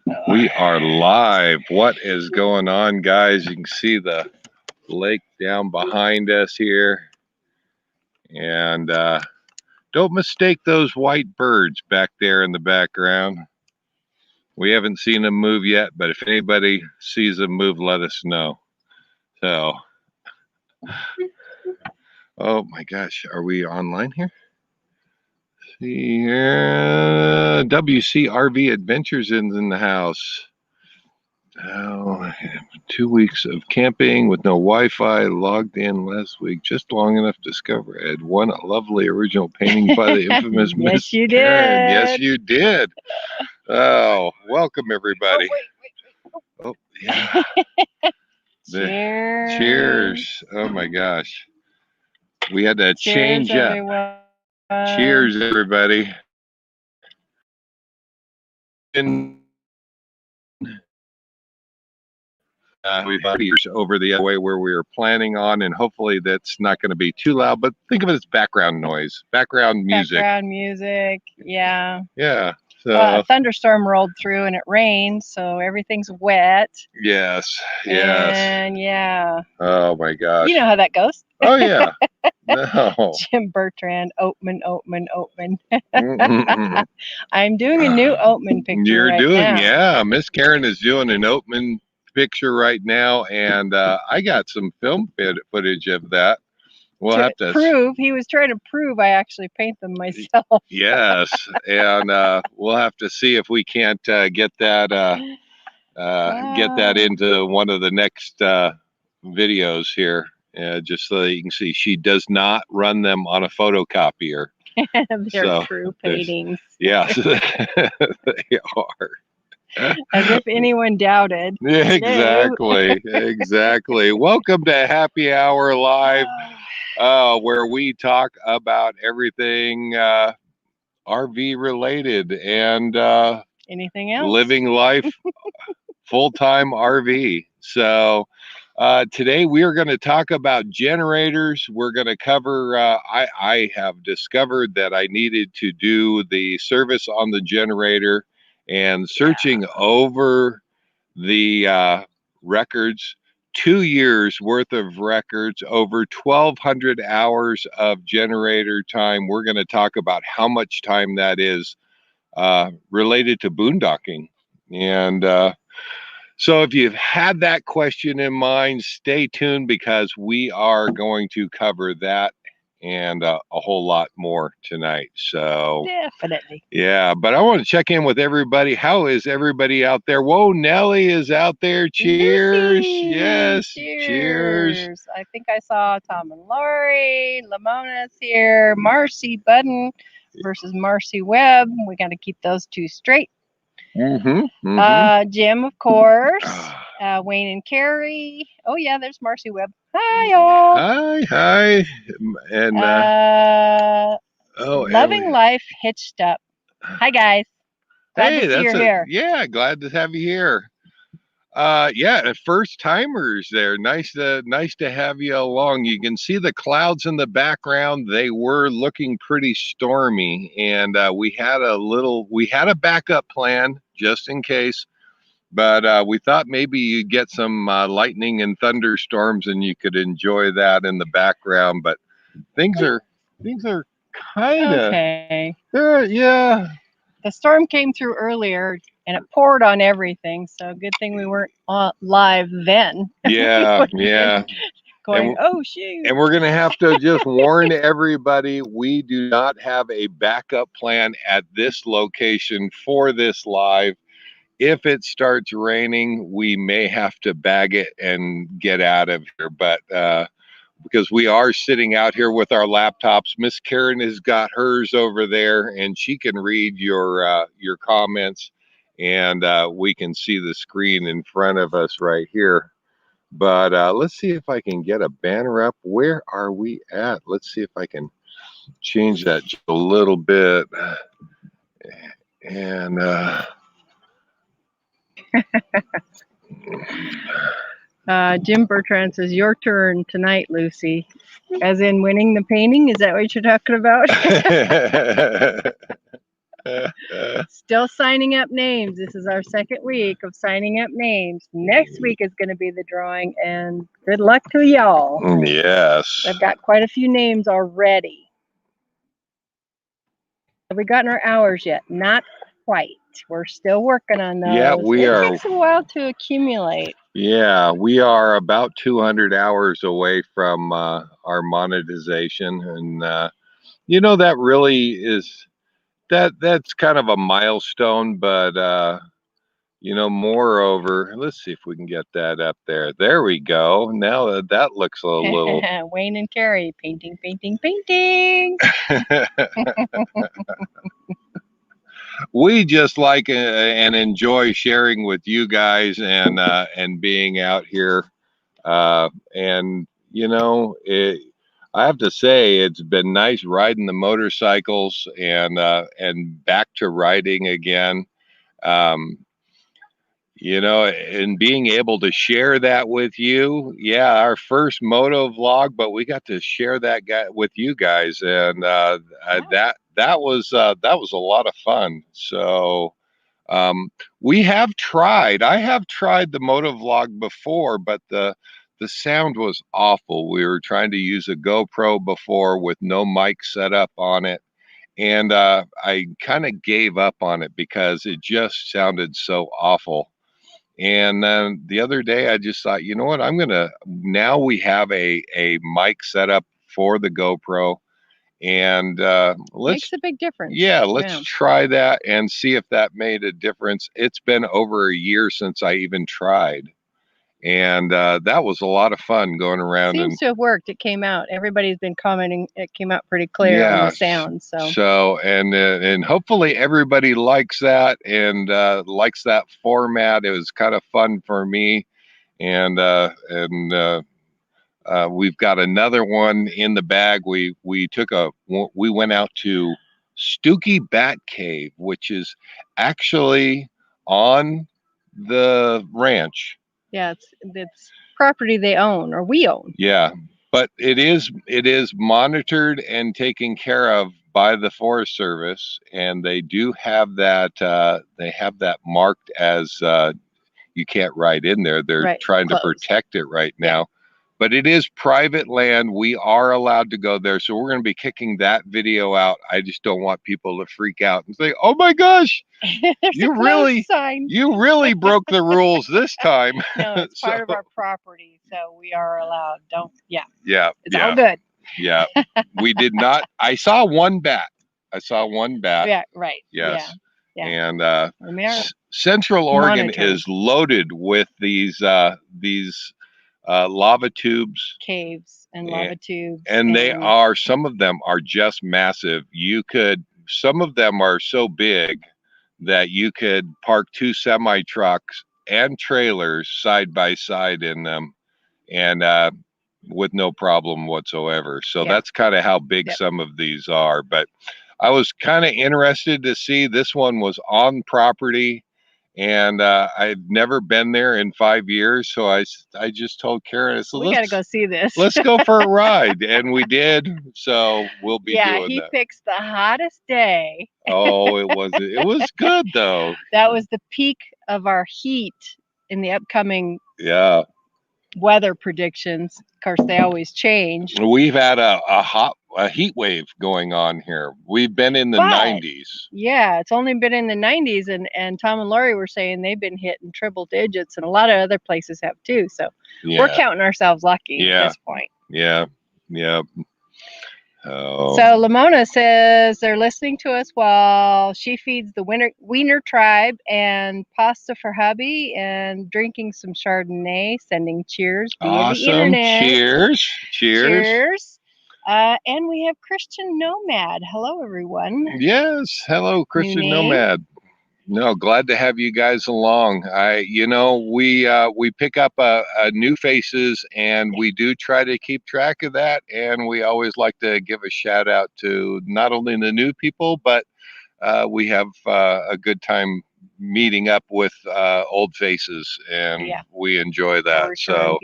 We are live. What is going on, guys? You can see the lake down behind us here. And don't mistake those white birds back there in the background. We haven't seen them move yet, but if anybody sees them move, let us know. So, oh my gosh, are we online here? See here, WCRV Adventures in the house. Oh, 2 weeks of camping with no Wi-Fi. Logged in last week, just long enough to discover I had won a lovely original painting by the infamous Yes, Miss you Karen. did. Yes, you did. Oh, welcome everybody. Oh, yeah. Cheers. Cheers. Oh my gosh. We had to Cheers, change up. everyone. Cheers, everybody. We've had years over the other way where we were planning on, and hopefully that's not going to be too loud, but think of it as background noise, background music. Background music, yeah. Yeah. So, a thunderstorm rolled through and it rained, so everything's wet. Yes. And yeah. Oh my gosh. You know how that goes. Oh yeah. No. Jim Bertrand, Oatman. I'm doing a new Oatman picture. You're right doing, now. Yeah. Miss Karen is doing an Oatman picture right now, and I got some film footage of that. We'll have to prove. He was trying to prove I actually paint them myself. Yes, and we'll have to see if we can't get that into one of the next videos here, just so that you can see. She does not run them on a photocopier. They're true paintings. Yes, they are. As if anyone doubted. Exactly, exactly. Welcome to Happy Hour Live, where we talk about everything RV related and anything else. Living life full-time RV. So today we are going to talk about generators. We're going to cover, I have discovered that I needed to do the service on the generator, and searching over the records, 2 years worth of records, over 1,200 hours of generator time. We're going to talk about how much time that is related to boondocking. And so if you've had that question in mind, stay tuned, because we are going to cover that and a whole lot more tonight. So definitely. Yeah, but I want to check in with everybody. How is everybody out there? Whoa, Nellie is out there. Cheers. Lucy. Yes. Cheers. I think I saw Tom and Lori. Lamona's here. Marcy Budden versus Marcy Webb. We got to keep those two straight. Jim, of course. Wayne and Carrie. Oh yeah, there's Marcy Webb. Hi y'all. Hi. And Loving Life Hitched Up. Hi guys. Glad to see you're here. Yeah, glad to have you here. Yeah, first timers there. Nice to have you along. You can see the clouds in the background. They were looking pretty stormy, and we had a backup plan just in case, but we thought maybe you'd get some lightning and thunderstorms and you could enjoy that in the background. But things are kind of okay. Yeah. The storm came through earlier and it poured on everything, so good thing we weren't live then. Yeah. Going, oh shoot. And we're going to have to just warn everybody, we do not have a backup plan at this location for this live. If it starts raining, we may have to bag it and get out of here. But because we are sitting out here with our laptops, Miss Karen has got hers over there, and she can read your comments, and we can see the screen in front of us right here. But let's see if I can get a banner up. Where are we at? Let's see if I can change that just a little bit. And Jim Bertrand says, your turn tonight, Lucy. As in winning the painting? Is that what you're talking about? Still signing up names. This is our second week of signing up names. Next week is going to be the drawing, and good luck to y'all. Yes. I've got quite a few names already. Have we gotten our hours yet? Not quite. We're still working on those. Yeah, we it are. takes a while to accumulate. Yeah, we are about 200 hours away from our monetization, and that really is that's kind of a milestone. But moreover, let's see if we can get that up there. There we go. Now that looks a little. Wayne and Carrie painting, painting, painting. We just like and enjoy sharing with you guys and being out here. And I have to say it's been nice riding the motorcycles and back to riding again. Um, and being able to share that with you. Yeah, our first moto vlog, but we got to share that guy with you guys, and that was a lot of fun. So we have tried. I have tried the moto vlog before, but the sound was awful. We were trying to use a GoPro before with no mic set up on it. And I kind of gave up on it because it just sounded so awful. And then the other day, I just thought, you know what? Now we have a mic set up for the GoPro. And Makes a big difference. let's try that and see if that made a difference. It's been over a year since I even tried. And that was a lot of fun going around. Seems to have worked. It came out. Everybody's been commenting. It came out pretty clear on the sound. And hopefully everybody likes that and likes that format. It was kind of fun for me, and we've got another one in the bag. We went out to Stooky Bat Cave, which is actually on the ranch. Yeah, it's property they own or we own. Yeah, but it is monitored and taken care of by the Forest Service, and they do have that marked as you can't ride in there. They're trying to protect it right now. Yeah. But it is private land. We are allowed to go there. So we're going to be kicking that video out. I just don't want people to freak out and say, oh my gosh, you really broke the rules this time. No, it's part of our property. So we are allowed. Yeah, it's all good. Yeah, we did not. I saw one bat. Yeah, right. Yes. Yeah. And Central Oregon is loaded with these lava tubes, caves, and lava tubes, and some of them are just massive. Some of them are so big that you could park 2 semi trucks and trailers side by side in them, and with no problem whatsoever. So that's kind of how big some of these are. But I was kind of interested to see, this one was on property, and I've never been there in 5 years. So I just told Karen, we got to go see this. Let's go for a ride. And we did. So we'll be doing that. Yeah, he picks the hottest day. Oh, it was good though. That was the peak of our heat in the upcoming weather predictions. Of course, they always change. We've had a heat wave going on here. We've been in the 90s. Yeah, it's only been in the 90s, and Tom and Lori were saying they've been hitting triple digits, and a lot of other places have too. So we're counting ourselves lucky at this point. Yeah. So Lamona says they're listening to us while she feeds the Wiener tribe and pasta for hubby and drinking some Chardonnay, sending cheers via the internet. Cheers. And we have Christian Nomad. Hello, everyone. Yes. Hello, Christian Nomad. No, glad to have you guys along. We pick up new faces, and we do try to keep track of that. And we always like to give a shout out to not only the new people, but we have a good time meeting up with old faces, and we enjoy that. So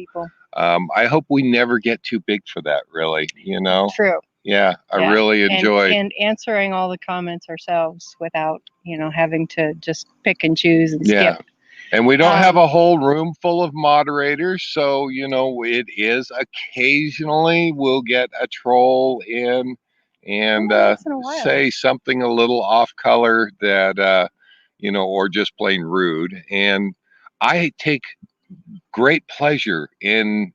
I hope we never get too big for that, really, True. Yeah, I Yeah. really enjoyed. And answering all the comments ourselves without, having to just pick and choose and skip. Yeah. And we don't have Um, a whole room full of moderators, so it is occasionally we'll get a troll in and once in a while. say something a little off color that or just plain rude. And I take great pleasure in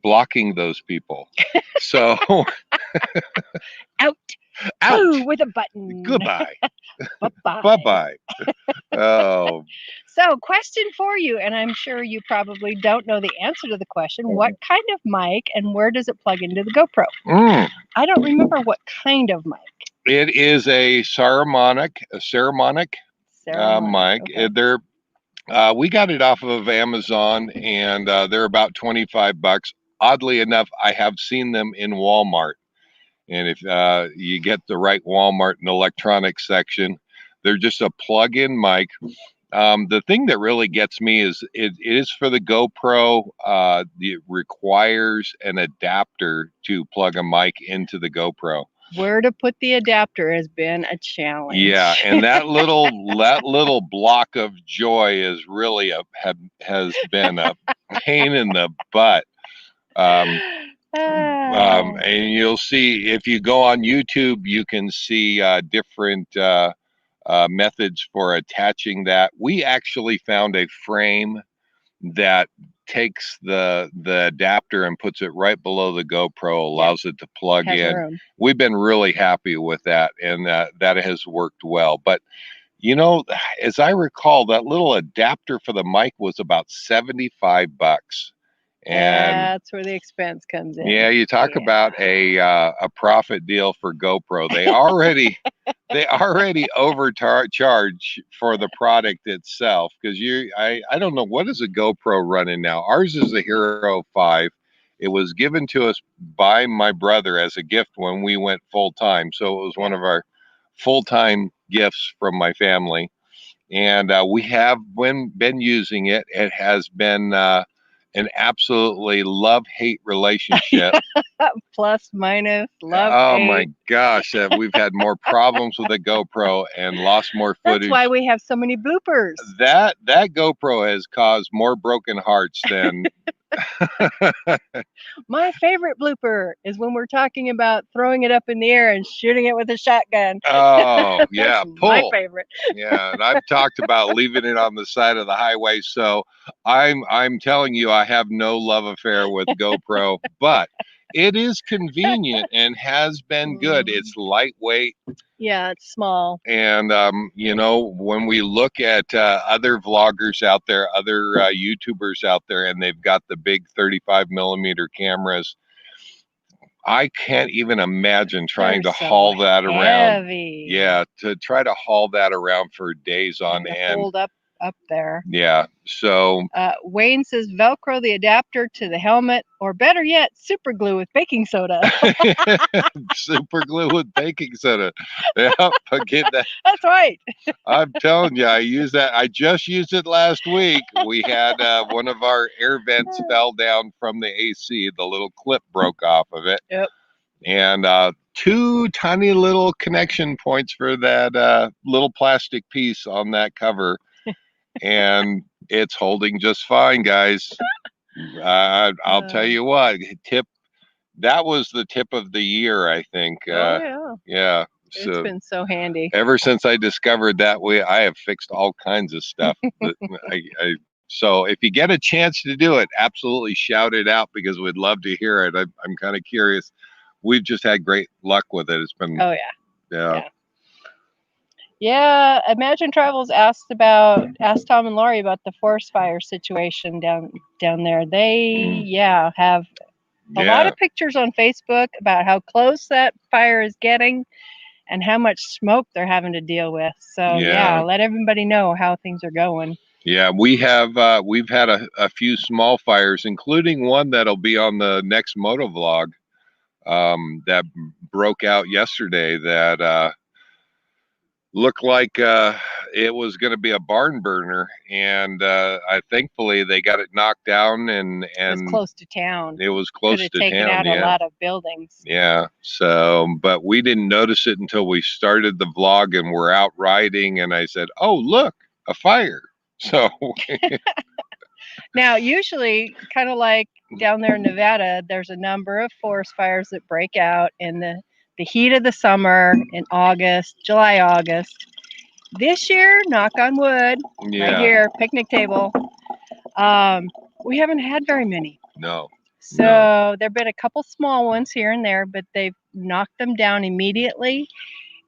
blocking those people. So Out. out. Boo with a button. Goodbye. Bye-bye. Bye-bye. Oh, So, question for you, and I'm sure you probably don't know the answer to the question. What kind of mic and where does it plug into the GoPro? I don't remember what kind of mic. it is a Saramonic mic. Okay. They're we got it off of Amazon, and they're about $25. Oddly enough, I have seen them in Walmart, and if you get the right Walmart in the electronics section, they're just a plug-in mic. The thing that really gets me is it is for the GoPro. It requires an adapter to plug a mic into the GoPro. Where to put the adapter has been a challenge. Yeah, and that little block of joy is really has been a pain in the butt. And you'll see if you go on YouTube, you can see different methods for attaching that. We actually found a frame that takes the adapter and puts it right below the GoPro, allows it to plug in. Room. We've been really happy with that, and that has worked well. But as I recall, that little adapter for the mic was about $75. And that's where the expense comes in. Yeah, you talk about a profit deal for GoPro. They already overcharge for the product itself, because I don't know, what is a GoPro running now. Ours is a Hero 5. It was given to us by my brother as a gift when we went full time, so it was one of our full time gifts from my family, and we have been using it. It has been an absolutely love-hate relationship. Plus, minus, love, Oh hate. my gosh, we've had more problems with the GoPro and lost more footage. That's why we have so many bloopers. That GoPro has caused more broken hearts than My favorite blooper is when we're talking about throwing it up in the air and shooting it with a shotgun. Oh, yeah, pull. My favorite. Yeah, and I've talked about leaving it on the side of the highway. So I'm telling you, I have no love affair with GoPro, but it is convenient and has been good. It's lightweight. Yeah, it's small. And when we look at other vloggers out there, other YouTubers out there, and they've got the big 35mm cameras, I can't even imagine trying to haul that around. Yeah, to try to haul that around for days on end. Hold up there. Yeah. So Wayne says Velcro the adapter to the helmet, or better yet, super glue with baking soda. Super glue with baking soda. Yeah, forget that. That's right. I'm telling you, I just used it last week. We had one of our air vents fell down from the AC. The little clip broke off of it. Yep. And two tiny little connection points for that little plastic piece on that cover. And it's holding just fine, guys. I'll tell you what, that was the tip of the year, I think. Yeah. It's been so handy. Ever since I discovered that I have fixed all kinds of stuff. So if you get a chance to do it, absolutely shout it out, because we'd love to hear it. I'm kind of curious. We've just had great luck with it. It's been. Oh yeah. Yeah, Imagine Travels asked Tom and Laurie about the forest fire situation down there. They have a lot of pictures on Facebook about how close that fire is getting and how much smoke they're having to deal with. So let everybody know how things are going. Yeah, we've had a few small fires, including one that'll be on the next moto vlog that broke out yesterday. That looked like it was going to be a barn burner, and thankfully they got it knocked down, and It was close to town. it was Could close have to taken town. out a Yeah, lot of buildings. yeah. So, but we didn't notice it until we started the vlog and we're out riding, and I said, "Oh, look, a fire!" So Now, usually, kind of like down there in Nevada, there's a number of forest fires that break out in the heat of the summer in August, July, August. This year, knock on wood, right yeah, here, picnic table, we haven't had very many. no, So no. there've been a couple small ones here and there, but they've knocked them down immediately,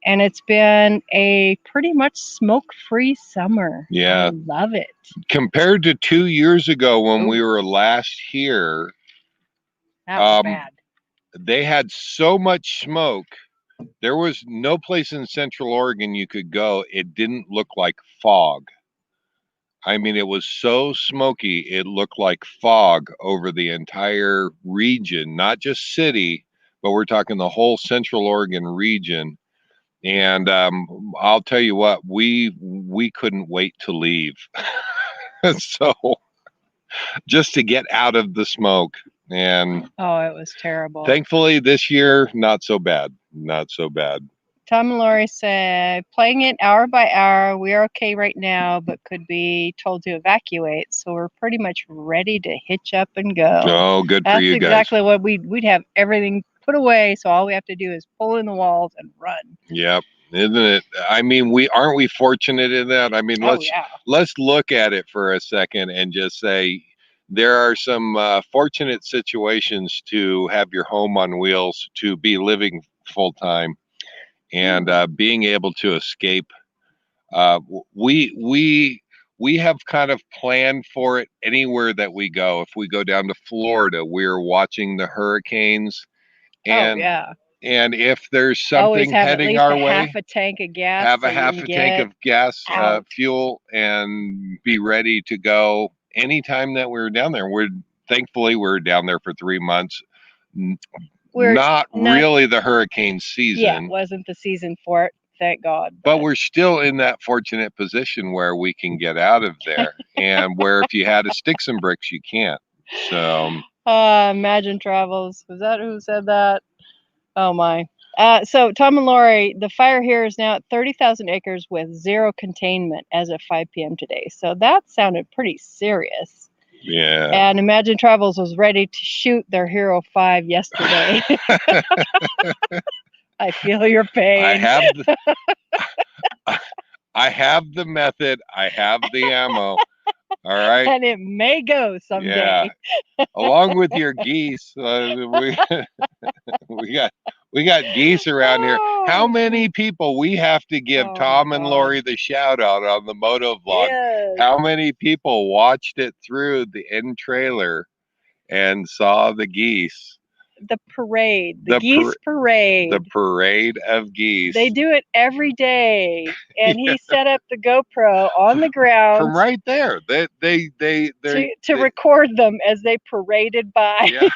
and it's been a pretty much smoke-free summer. Yeah. I love it. Compared to 2 years ago when Ooh. we were last here, That was bad. they had so much smoke. There was no place in Central Oregon you could go. It didn't look like fog. I mean, it was so smoky, it looked like fog over the entire region, not just city, but we're talking the whole Central Oregon region. And I'll tell you what, we couldn't wait to leave. So just to get out of the smoke. And Oh, it was terrible. thankfully this year, not so bad. Not so bad. Tom and Lori said, playing it hour by hour. We are okay right now, but could be told to evacuate. So we're pretty much ready to hitch up and go. Oh, good for you guys. That's exactly what we'd have everything put away. So all we have to do is pull in the walls and run. Yep. Isn't it? I mean, aren't we fortunate in that? I mean, let's look at it for a second and just say there are some fortunate situations to have your home on wheels, to be living full time, and being able to escape. We have kind of planned for it anywhere that we go. If we go down to Florida, we're watching the hurricanes, and and if there's something heading our way, half a tank of gas. Have a half a tank of gas, fuel, and be ready to go anytime that we're down there. Thankfully we're down there for 3 months. Not really the hurricane season. Yeah, it wasn't the season for it, thank God. But we're still in that fortunate position where we can get out of there, and where if you had to stick some bricks, you can't. So Imagine Travels. Was that who said that? Oh my. So Tom and Lori, the fire here is now at 30,000 acres with zero containment as of 5 p.m. today. So that sounded pretty serious. Yeah. And Imagine Travels was ready to shoot their Hero 5 yesterday. I feel your pain. I have the method. I have the ammo. All right. And it may go someday. Yeah. Along with your geese, we got geese around here. How many people we have to give Tom and Lori the shout out on the moto vlog? Yes. How many people watched it through the end trailer and saw the geese? The parade, the geese parade. The parade of geese. They do it every day, and he set up the GoPro on the ground from right there. They record them as they paraded by. Yeah.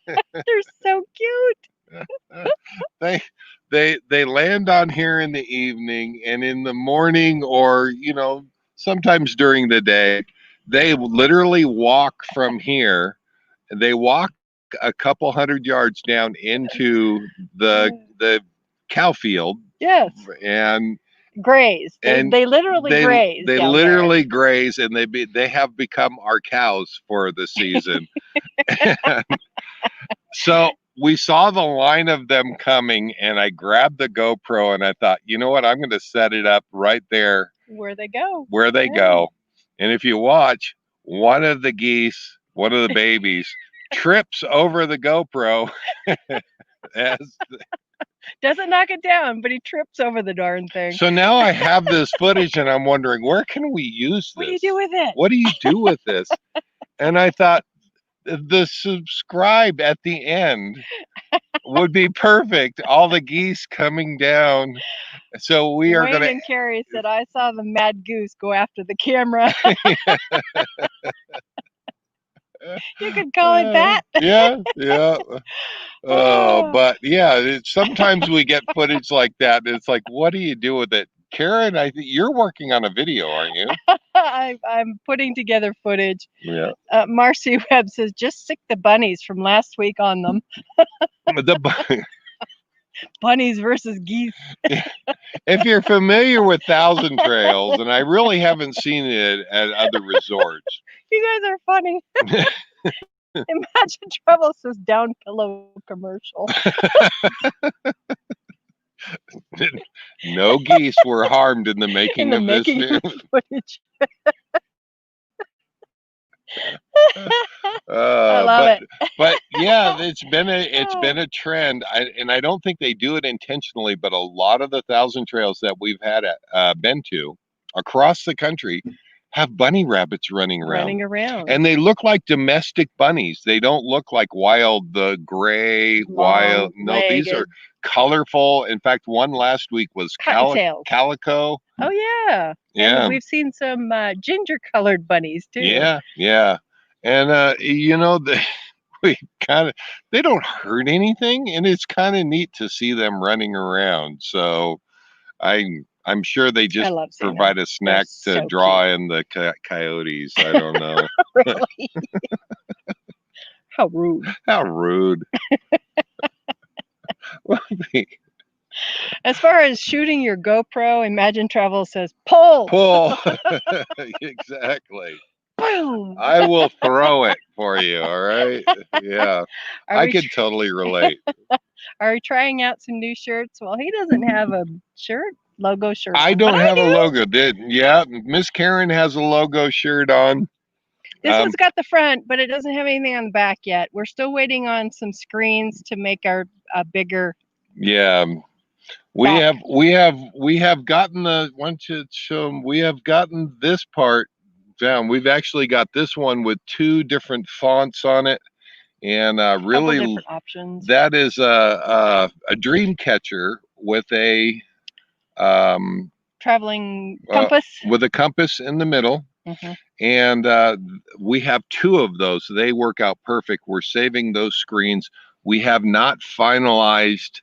They're so cute. They land on here in the evening, and in the morning, or sometimes during the day, they literally walk from here. They walk a couple hundred yards down into the cow field. Yes. And graze. They literally graze. They literally graze, and they have become our cows for the season. So we saw the line of them coming, and I grabbed the GoPro and I thought, you know what? I'm going to set it up right there where they go. Go. And if you watch, one of the geese, one of the babies, trips over the GoPro. Doesn't knock it down, but he trips over the darn thing. So now I have this footage, and I'm wondering, where can we use this? What do you do with it? What do you do with this? And I thought the subscribe at the end would be perfect. All the geese coming down. So we are going to. And Carrie said, I saw the mad goose go after the camera. You could call it that. Yeah. But yeah, sometimes we get footage like that. And it's like, what do you do with it? Karen, I think you're working on a video, aren't you? I'm putting together footage. Yeah. Marcy Webb says, just sick the bunnies from last week on them. Bunnies versus geese. If you're familiar with Thousand Trails, and I really haven't seen it at other resorts. You guys are funny. Imagine Travel says down pillow commercial. No geese were harmed in the making of this footage. I love it. But yeah, it's been a trend, and I don't think they do it intentionally. But a lot of the Thousand Trails that we've had been to across the country have bunny rabbits running around, and they look like domestic bunnies. They don't look like wild, the gray wild. No, these are colorful. In fact, one last week was calico. Oh yeah, yeah. And we've seen some ginger colored bunnies too. Yeah. And you know, we they don't hurt anything, and it's kind of neat to see them running around. So I'm sure they just provide a snack to draw in the coyotes. I don't know. Really? How rude. How rude. As far as shooting your GoPro, Imagine Travel says pull. Exactly. Boom. I will throw it for you. All right. Yeah. I could totally relate. Are we trying out some new shirts? Well, he doesn't have a logo shirt. I don't have a logo. Yeah, Miss Karen has a logo shirt on. This one's got the front, but it doesn't have anything on the back yet. We're still waiting on some screens to make our bigger. Yeah. We have gotten we have gotten this part down. We've actually got this one with 2 different fonts on it, and really different options. That is a dream catcher with a traveling compass with a compass in the middle. Mm-hmm. And we have 2 of those. They work out perfect. We're saving those screens. We have not finalized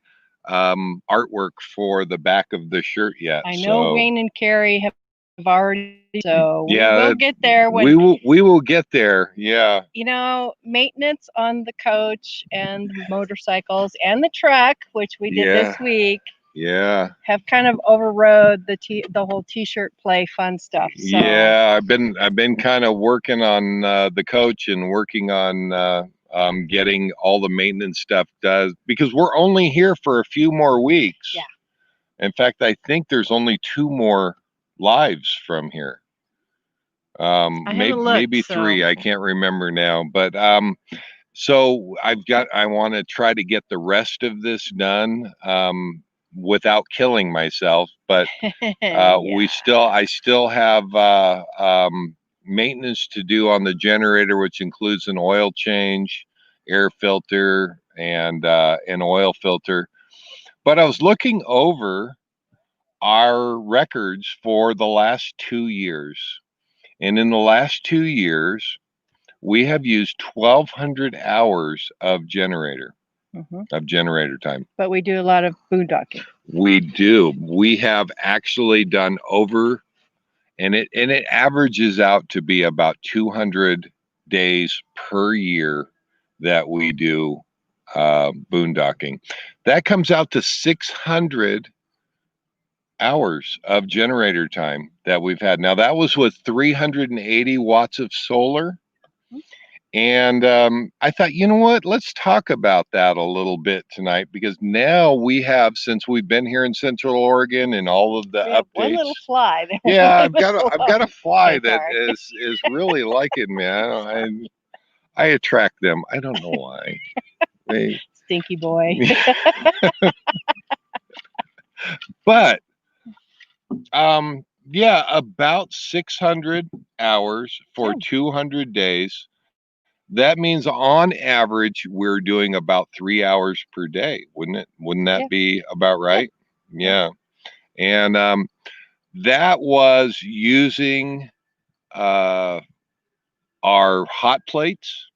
artwork for the back of the shirt yet. I know Wayne and Carrie have already, so yeah, we will get there. We will get there. Yeah. You know, maintenance on the coach and the motorcycles and the truck, which we did this week. Yeah. Have kind of overrode the whole t-shirt play fun stuff. So. Yeah, I've been kind of working on the coach and working on getting all the maintenance stuff done, because we're only here for a few more weeks. Yeah. In fact, I think there's only 2 more lives from here. Maybe 3. I can't remember now, but so I want to try to get the rest of this done without killing myself, but I still have maintenance to do on the generator, which includes an oil change, air filter, and an oil filter. But I was looking over our records for the last 2 years, and in the last 2 years we have used 1,200 hours of generator. Mm-hmm. Of generator time. But we do a lot of boondocking. We do. We have actually done over, and it averages out to be about 200 days per year that we do boondocking. That comes out to 600 hours of generator time that we've had. Now that was with 380 watts of solar. And I thought, you know what, let's talk about that a little bit tonight, because now we have, since we've been here in Central Oregon and all of the updates. One little fly. Yeah, I've got a fly that is really liking me. I attract them. I don't know why. Stinky boy. But yeah, about 600 hours for 200 days. That means on average we're doing about 3 hours per day, wouldn't it? Wouldn't that be about right? Yeah. And that was using our hot plates,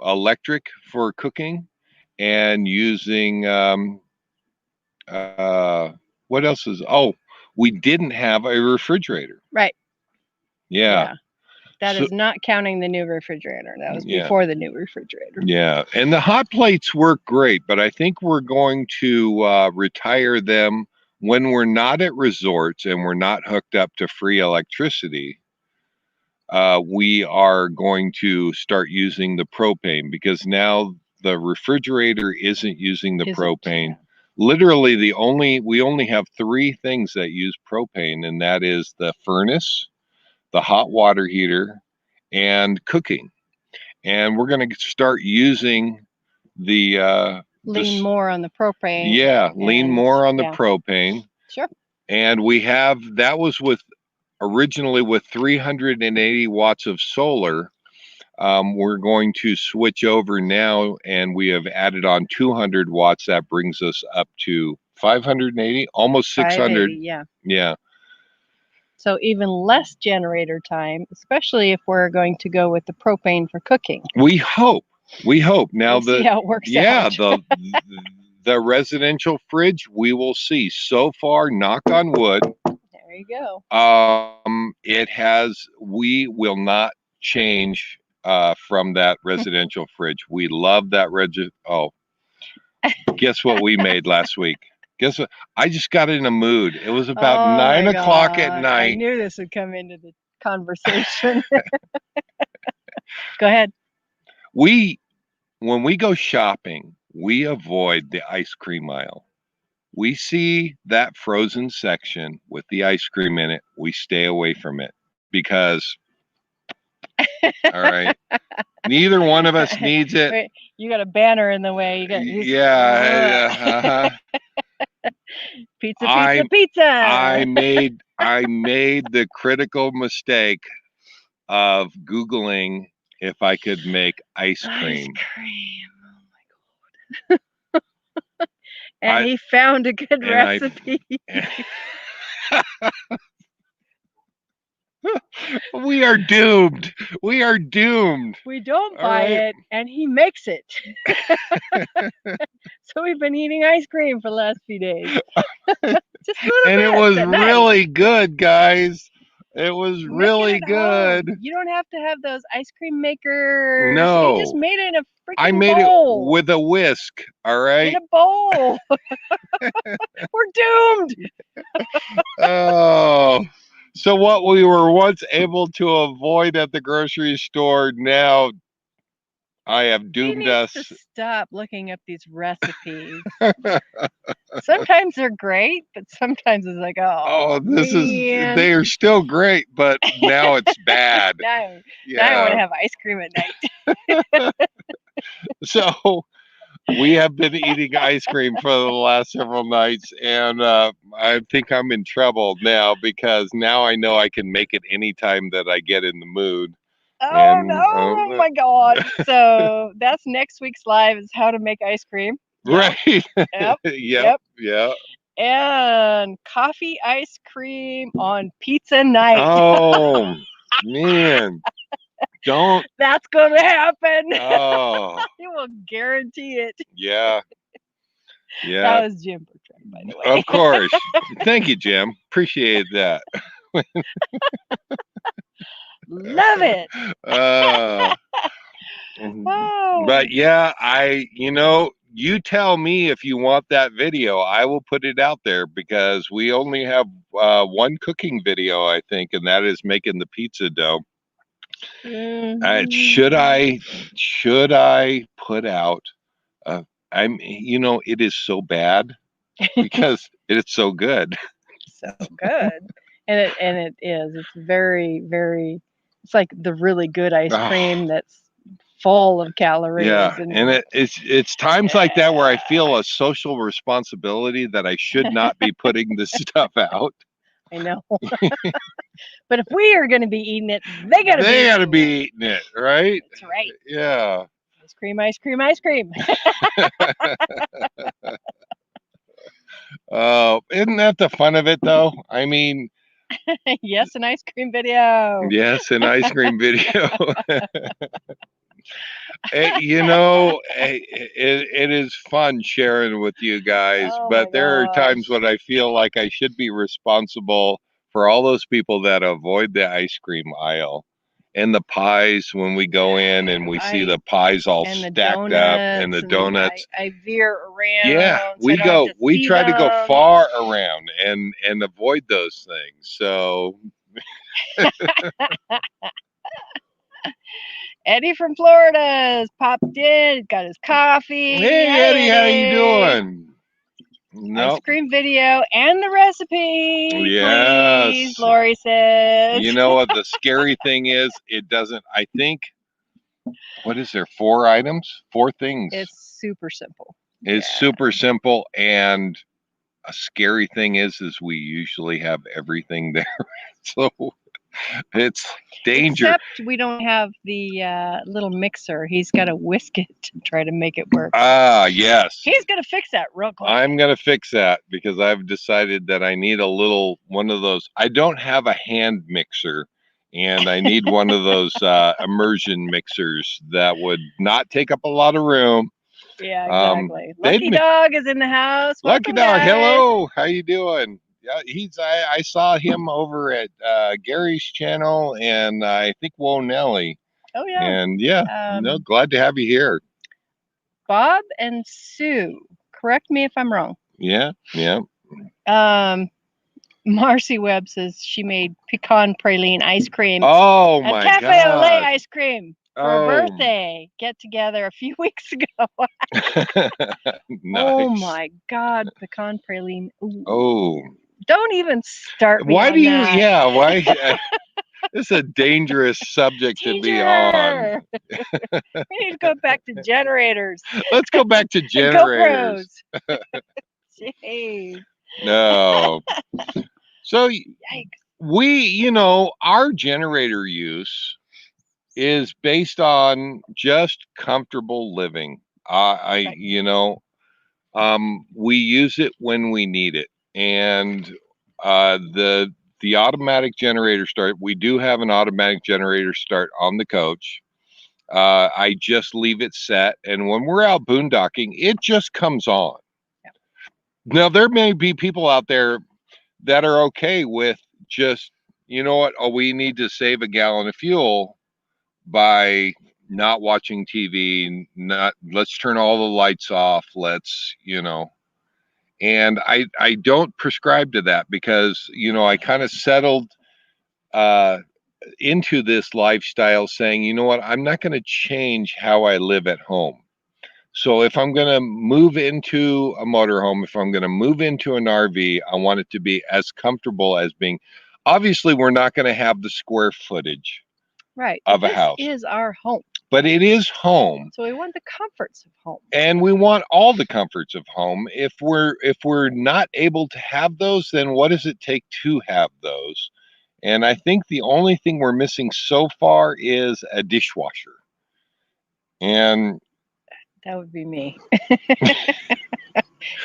electric for cooking, and using what else is we didn't have a refrigerator. Right. Yeah. That So, is not counting the new refrigerator. That was yeah. before the new refrigerator. Yeah. And the hot plates work great, but I think we're going to retire them when we're not at resorts and we're not hooked up to free electricity. We are going to start using the propane because now the refrigerator isn't using the propane. Yeah. Literally, we only have three things that use propane, and that is the furnace, the hot water heater, and cooking. And we're going to start using the lean more on the propane. Yeah, lean more on the propane. Sure. And that was originally with 380 watts of solar. We're going to switch over now, and we have added on 200 watts. That brings us up to 580, almost 600. Yeah. Yeah. So even less generator time, especially if we're going to go with the propane for cooking. We hope. Now we'll see how it works out. the residential fridge, we will see. So far, knock on wood. There you go. We will not change from that residential fridge. We love that guess what we made last week? Guess what? I just got in a mood. It was about 9 o'clock at night. I knew this would come into the conversation. Go ahead. When we go shopping, we avoid the ice cream aisle. We see that frozen section with the ice cream in it. We stay away from it because, all right, neither one of us needs it. Wait, you got a banner in the way. Yeah. Pizza. I made the critical mistake of Googling if I could make ice cream. Oh my God. And he found a good recipe. We are doomed. We don't buy it, and he makes it. So we've been eating ice cream for the last few days. Just a little bit. It was really good, guys. It was really good. Home. You don't have to have those ice cream makers. No. You just made it in a freaking bowl. I made it with a whisk, all right? In a bowl. We're doomed. Oh. So what we were once able to avoid at the grocery store, now I have doomed us. To stop looking up these recipes. Sometimes they're great, but sometimes it's like, they are still great, but now it's bad. Now I want to have ice cream at night. So we have been eating ice cream for the last several nights, and I think I'm in trouble now because now I know I can make it anytime that I get in the mood. Oh my God. So that's next week's live, is how to make ice cream. Right. Yep. And coffee ice cream on pizza night. Oh, man. Don't. That's going to happen. Oh. I will guarantee it. Yeah. That was Jim Bertrand, by the way. Of course. Thank you, Jim. Appreciate that. Love it. But yeah, you tell me if you want that video. I will put it out there because we only have one cooking video, I think, and that is making the pizza dough. Should I put out? It is so bad because it's so good. So good, and it is. It's very, very. It's like the really good ice cream that's full of calories. Yeah, and it's times like that where I feel a social responsibility that I should not be putting this stuff out. I know. But if we are going to be eating it, they got to be eating it, right? That's right. Yeah. Ice cream, ice cream, ice cream. Isn't that the fun of it, though? I mean, yes, an ice cream video. Yes, an ice cream video. It is fun sharing with you guys, Oh my but there are times gosh. when I feel like I should be responsible for all those people that avoid the ice cream aisle and the pies when we go in and we see the pies all And the stacked up and the donuts, and donuts. I veer Yeah, around so I don't have to we see try to go them. far around and avoid those things. So, Eddie from Florida has popped in, got his coffee. hey Hi, Eddie, how you Eddie. doing? Ice Nope. cream video and the recipe, please, Yes. Lori says. You know what the scary thing is? It doesn't. I think, what is there? 4 items, 4 things. It's super simple. It's super simple, and a scary thing is we usually have everything there. So it's danger. Except we don't have the little mixer. He's got to whisk it to try to make it work. Ah, yes. He's gonna fix that real quick. I'm gonna fix that because I've decided that I need a little one of those. I don't have a hand mixer, and I need one of those immersion mixers that would not take up a lot of room. Yeah, exactly. they'd Lucky ma- Dog is in the house. Lucky Welcome, Dog, guys. hello. How you doing? Yeah, I saw him over at Gary's channel, and I think Nelly. Oh yeah. And yeah, no, glad to have you here. Bob and Sue. Correct me if I'm wrong. Yeah, yeah. Marcy Webb says she made pecan praline ice cream. Oh my and cafe au lait God. ice cream for a birthday get together a few weeks ago. Nice. Oh my God, pecan praline. Ooh. Oh. Don't even start me. Why on do you? that. Yeah. Why? This is a dangerous subject to be on. We need to go back to generators. Let's go back to generators. Jeez. No. So Yikes. we, our generator use is based on just comfortable living. Right. We use it when we need it, and the automatic generator start. We do have an automatic generator start on the coach. I just leave it set, and when we're out boondocking, it just comes on. Yeah. Now there may be people out there that are okay with just, you know what? Oh, we need to save a gallon of fuel by not watching TV. Not let's turn all the lights off. And I don't prescribe to that because I kind of settled into this lifestyle saying, you know what, I'm not going to change how I live at home. So if I'm going to move into a motorhome, if I'm going to move into an RV, I want it to be as comfortable as being. Obviously, we're not going to have the square footage of a house. This is our home. But it is home. So we want the comforts of home. And we want all the comforts of home. If we're not able to have those, then what does it take to have those? And I think the only thing we're missing so far is a dishwasher. And that would be me.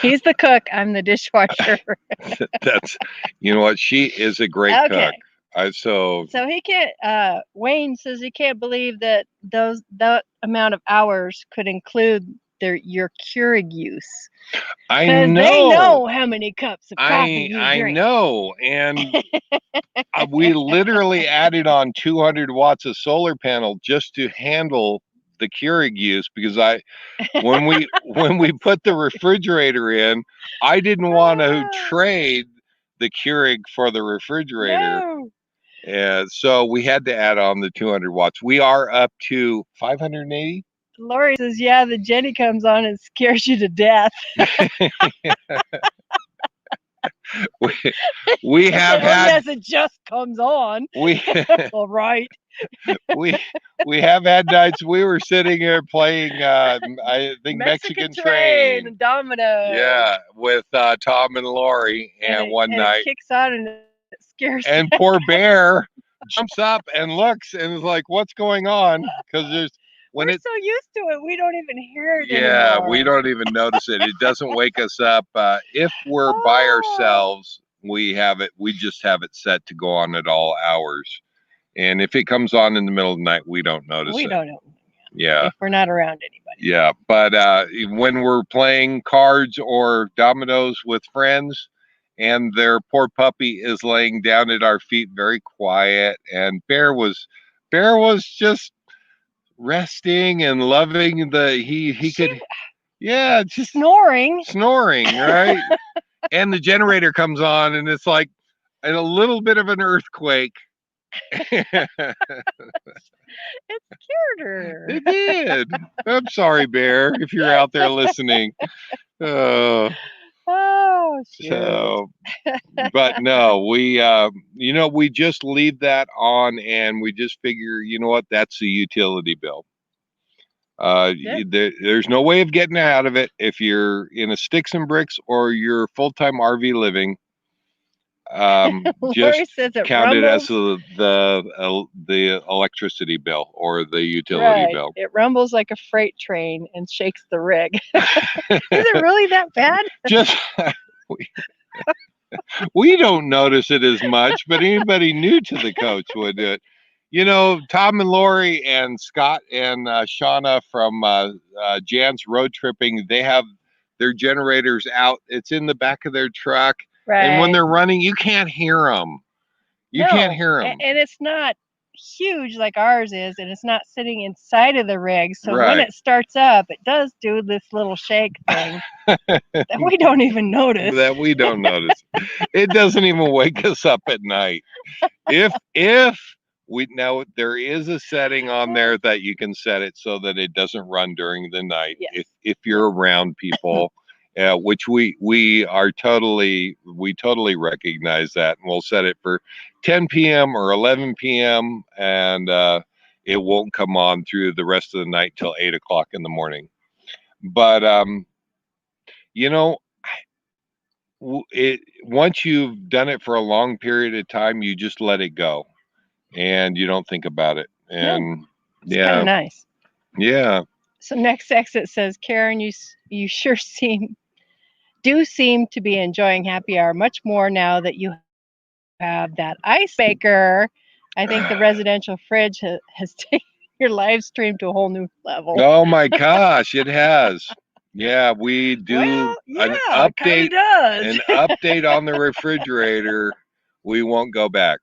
He's the cook. I'm the dishwasher. That's, you know what? She is a great cook. So he can't. Wayne says he can't believe that that amount of hours could include your Keurig use. I know. They know how many cups of coffee you drink. I know, and we literally added on 200 watts of solar panel just to handle the Keurig use because when we put the refrigerator in, I didn't want to trade the Keurig for the refrigerator. No. And so we had to add on the 200 watts. We are up to 580. Lori says, yeah, the Jenny comes on and scares you to death. we have had. Yes, it just comes on. All right. we have had nights we were sitting here playing I think Mexican Train and Domino. Yeah, with Tom and Lori, and one night it kicks on and it scares. And poor Bear jumps up and looks and is like, "What's going on?" Because we're so used to it, we don't even hear it anymore. We don't even notice it. It doesn't wake us up. If we're by ourselves, we just have it set to go on at all hours. And if it comes on in the middle of the night, we don't notice it. We don't know. Yeah. if we're not around anybody. Yeah. But when we're playing cards or dominoes with friends and their poor puppy is laying down at our feet very quiet, and Bear was just resting and loving he She could, yeah, just snoring. snoring, right? And the generator comes on and it's like a little bit of an earthquake. It scared her. It did. I'm sorry, Bear, if you're out there listening. Oh, Oh shoot. so, but no, we just leave that on, and we just figure, you know what, that's the utility bill. Yeah. There's no way of getting out of it if you're in a sticks and bricks or you're full-time RV living. Lori Just says it count it as rumbles. the electricity bill or the utility Right. bill. It rumbles like a freight train and shakes the rig. Is it really that bad? Just we, we don't notice it as much, but anybody new to the coach would do it. You know, Tom and Lori and Scott and Shauna from Jan's Road Tripping, they have their generators out. It's in the back of their truck. And when Right. they're running, you can't hear them. You can't No. hear them. And it's not huge like ours is, and it's not sitting inside of the rig. So when Right. it starts up, it does do this little shake thing that we don't even notice. That we don't notice. It doesn't even wake us up at night. If we now, there is a setting on there that you can set it so that it doesn't run during the night. Yes. If you're around people, which we totally recognize that, and we'll set it for 10 p.m. or 11 p.m. and it won't come on through the rest of the night till 8 o'clock in the morning. But you know, once you've done it for a long period of time, you just let it go and you don't think about it. And It's kind of nice. yeah. So next exit says, Karen, you sure seem to be enjoying happy hour much more now that you have that ice maker. I think the residential fridge has taken your live stream to a whole new level. Oh my gosh, it has. Yeah, we do an update. Does. An update on the refrigerator. We won't go back.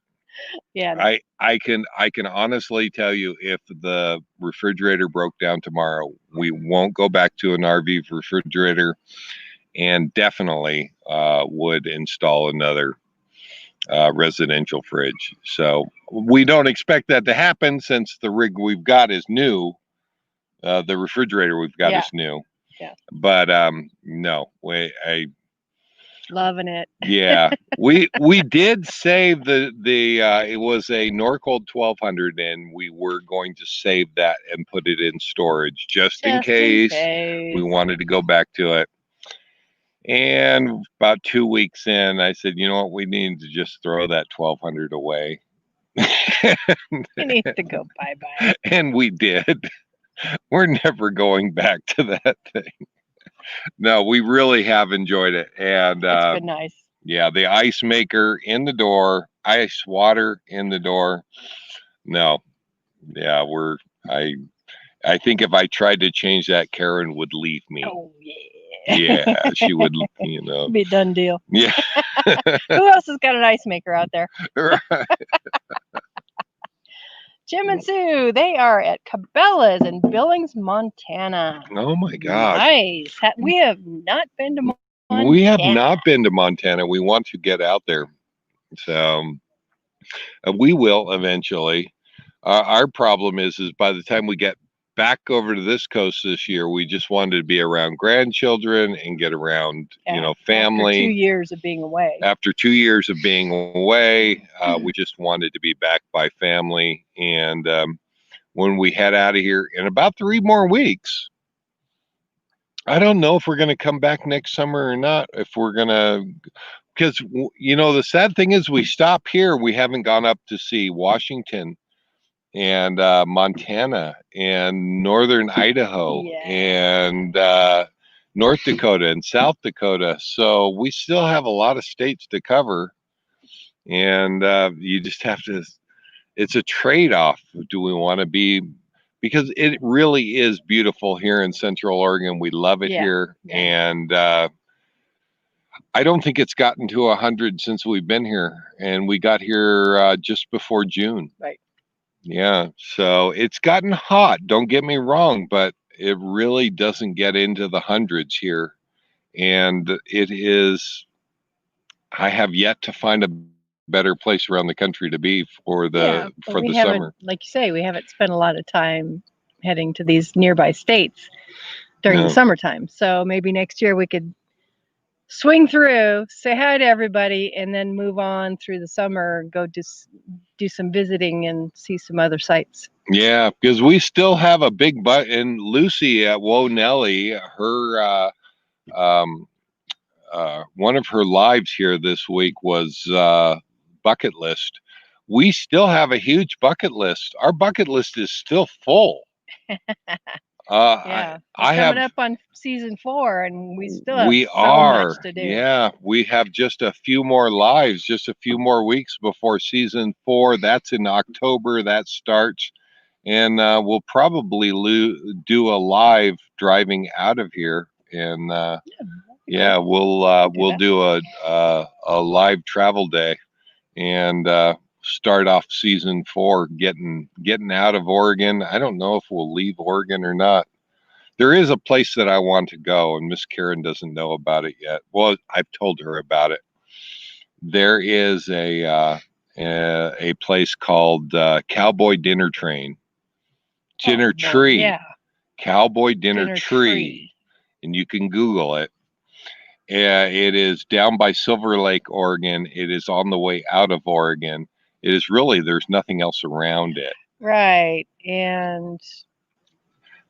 Yeah. No. I can honestly tell you, if the refrigerator broke down tomorrow, we won't go back to an RV refrigerator, and definitely would install another residential fridge. So we don't expect that to happen since the rig we've got is new. The refrigerator we've got is new. Yeah. But no, loving it. Yeah, we did save the it was a Norcold 1200, and we were going to save that and put it in storage just in case we wanted to go back to it. And about 2 weeks in, I said, you know what, we need to just throw that 1200 away. It needs to go bye-bye. And we did. We're never going back to that thing. No, we really have enjoyed it. And it's been nice. Yeah, the ice maker in the door, ice water in the door. No. Yeah, I think if I tried to change that, Karen would leave me. Oh yeah. Yeah, she would, Be a done deal. Yeah. Who else has got an ice maker out there? Right. Jim and Sue, they are at Cabela's in Billings, Montana. Oh my gosh. Nice. We have not been to Montana. We have not been to Montana. We want to get out there. So we will eventually. Our problem is by the time we get back over to this coast this year, we just wanted to be around grandchildren and get around, family. After 2 years of being away. After 2 years of being away, we just wanted to be back by family. And when we head out of here in about 3 more weeks, I don't know if we're going to come back next summer or not. If we're going to, because, the sad thing is we stop here. We haven't gone up to see Washington and Montana and northern Idaho and North Dakota and South Dakota. So we still have a lot of states to cover. And you just have to, it's a trade-off. Do we want to be because it really is beautiful here in Central Oregon. We love it Yeah, here, yeah. and I don't think it's gotten to 100 since we've been here, and we got here just before June. Right. Yeah, so it's gotten hot. Don't get me wrong, but it really doesn't get into the hundreds here, and it is. I have yet to find a better place around the country to be for Yeah, the but we haven't, summer. like you say, we haven't spent a lot of time heading to these nearby states during the No. summertime. So maybe next year we could swing through, say hi to everybody, and then move on through the summer, go do some visiting and see some other sites. Yeah, because we still have a big butt. And Lucy at Whoa Nelly, her um, one of her lives here this week was bucket list. We still have a huge bucket list. Our bucket list is still full. Yeah, I we're have. coming up on season 4, and we still have We so much are. to do. Yeah, we have just a few more lives, just a few more weeks before season 4. That's in October. That starts, and we'll probably do a live driving out of here, and yeah, we'll that. do a live travel day, and start off season 4 getting out of Oregon. I don't know if we'll leave Oregon or not. There is a place that I want to go, and Miss Karen doesn't know about it yet. Well, I've told her about it. There is a place called Cowboy Dinner Train, Dinner Tree, Yeah, Cowboy Dinner dinner Tree, tree. and you can Google it. It is down by Silver Lake, Oregon. It is on the way out of Oregon. It is really, there's nothing else around it. Right, and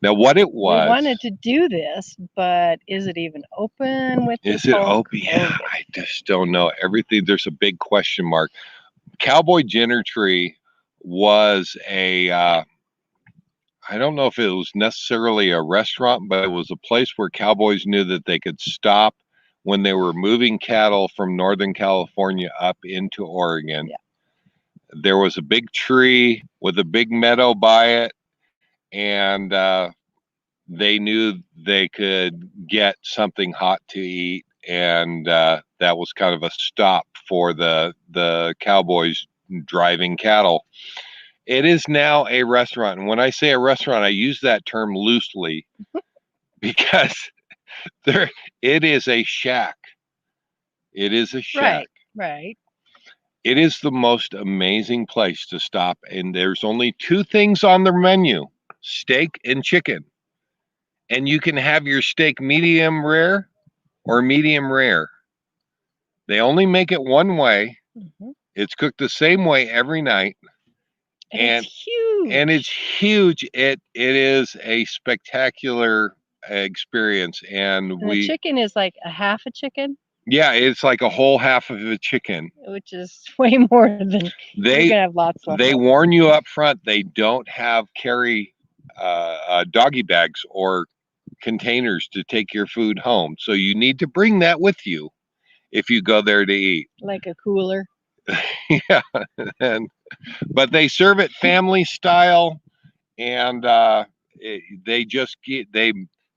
Now, what it we was, wanted to do this, but is it even open with is this it whole open? Yeah, COVID? I just don't know. Everything, there's a big question mark. Cowboy Dinner Tree was I don't know if it was necessarily a restaurant, but it was a place where cowboys knew that they could stop when they were moving cattle from Northern California up into Oregon. Yeah. There was a big tree with a big meadow by it, and they knew they could get something hot to eat, and that was kind of a stop for the cowboys driving cattle. It is now a restaurant, and when I say a restaurant, I use that term loosely because there it is a shack. It is a shack. Right. It is the most amazing place to stop, and there's only two things on the menu: steak and chicken. And you can have your steak medium rare or medium rare. They only make it one way. Mm-hmm. It's cooked the same way every night, And it's huge. and it's huge. It is a spectacular experience, and the chicken is like a half a chicken. Yeah, it's like a whole half of a chicken, which is way more than they you're gonna have lots left. They warn you up front. They don't have carry doggy bags or containers to take your food home, so you need to bring that with you if you go there to eat. Like a cooler. Yeah, and but they serve it family style, and they just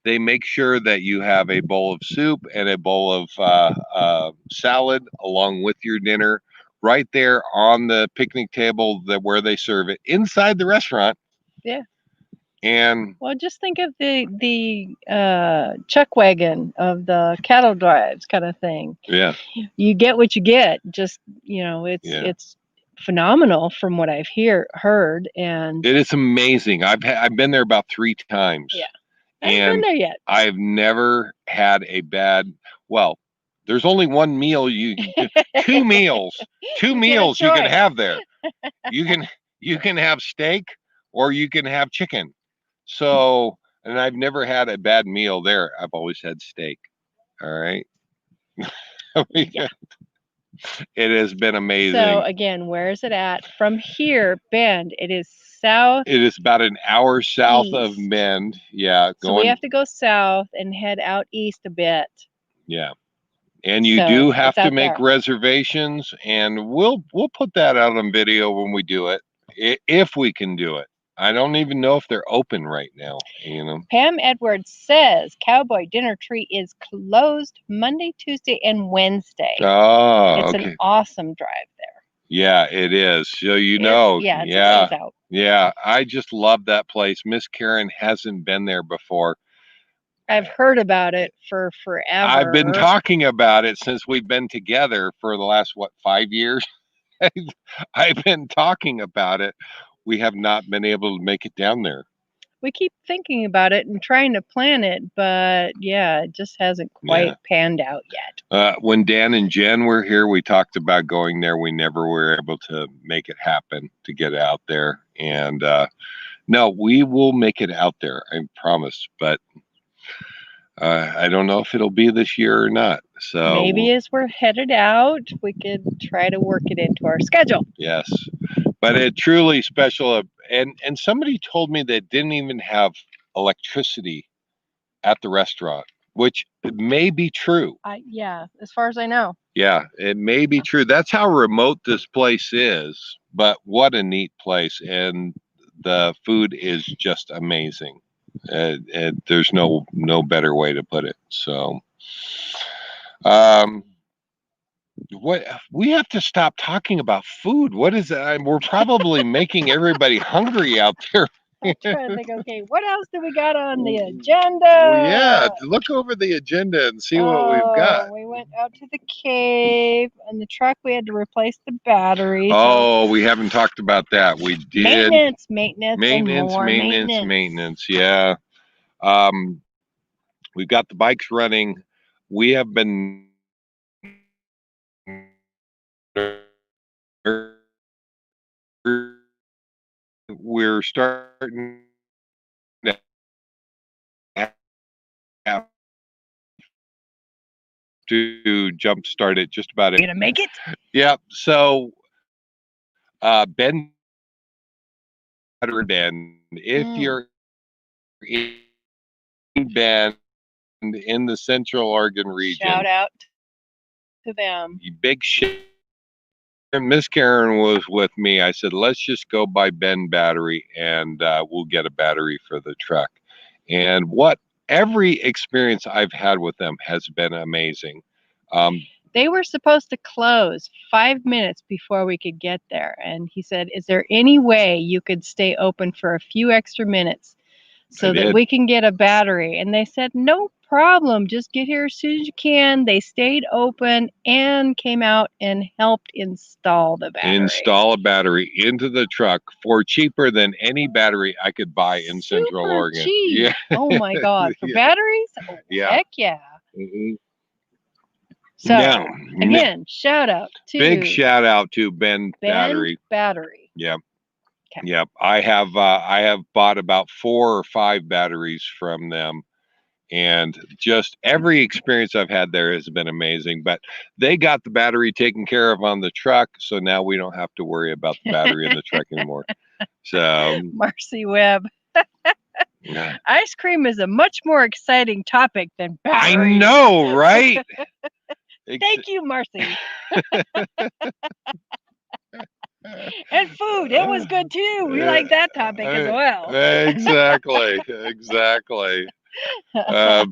they make sure that you have a bowl of soup and a bowl of salad along with your dinner right there on the picnic table that where they serve it inside the restaurant. Yeah. And well, just think of the chuck wagon of the cattle drives kind of thing. Yeah, you get what you get. Just it's phenomenal from what I've heard, and it is amazing. I've been there about 3 times. Yeah, I haven't been there yet. I've never had a bad. Well, there's only one meal two meals you can have there. You can have steak or you can have chicken. So, and I've never had a bad meal there. I've always had steak. All right. Yeah. It has been amazing. So again, where is it at? From here, Bend, it is south. It is about an hour south of Bend. Yeah. So we have to go south and head out east a bit. Yeah. And you do have to make reservations, and we'll put that out on video when we do it, if we can do it. I don't even know if they're open right now. Pam Edwards says Cowboy Dinner Tree is closed Monday, Tuesday, and Wednesday. Oh, it's okay. an awesome drive there. Yeah, it is. So It's a ways out. Yeah, I just love that place. Miss Karen hasn't been there before. I've heard about it for forever. I've been talking about it since we've been together for the last 5 years. I've been talking about it. We have not been able to make it down there. We keep thinking about it and trying to plan it, but yeah, it just hasn't quite panned out yet. When Dan and Jen were here, we talked about going there. We never were able to make it happen to get out there. And no, we will make it out there, I promise. But I don't know if it'll be this year or not. So maybe as we're headed out, we could try to work it into our schedule. Yes, but it's truly special. And somebody told me they didn't even have electricity at the restaurant, which may be true. Yeah, as far as I know. Yeah, it may be true. That's how remote this place is. But what a neat place, and the food is just amazing. There's no better way to put it. So, what we have to stop talking about food. What is that? We're probably making everybody hungry out there. I'm trying to think, okay, what else do we got on the agenda? Yeah, look over the agenda and see what we've got. We went out to the cave. On the truck, we had to replace the batteries. Oh, we haven't talked about that. We did. Maintenance. Yeah. We've got the bikes running. We have been we're starting to have to jumpstart it just about. You gonna make it? Yep. So, Ben, if you're in Bend in the Central Oregon region, shout out to them. Big shit. Miss Karen was with me. I said, let's just go buy Ben battery and we'll get a battery for the truck. And every experience I've had with them has been amazing. They were supposed to close 5 minutes before we could get there. And he said, is there any way you could stay open for a few extra minutes so that we can get a battery? And they said, no problem. Just get here as soon as you can. They stayed open and came out and helped install the battery. Install a battery into the truck for cheaper than any battery I could buy in Central Oregon. Cheap. Yeah. Oh my God. For batteries? Oh, yeah. Heck yeah. Mm-hmm. So again, big shout out to Ben Battery. Yep. Okay. Yep. I have bought about 4 or 5 batteries from them, and just every experience I've had there has been amazing. But they got the battery taken care of on the truck, so now we don't have to worry about the battery in the truck anymore. So Marcy Webb. Ice cream is a much more exciting topic than batteries. I know, right? Thank you, Marcy. And food, it was good too. We like that topic as well. Exactly.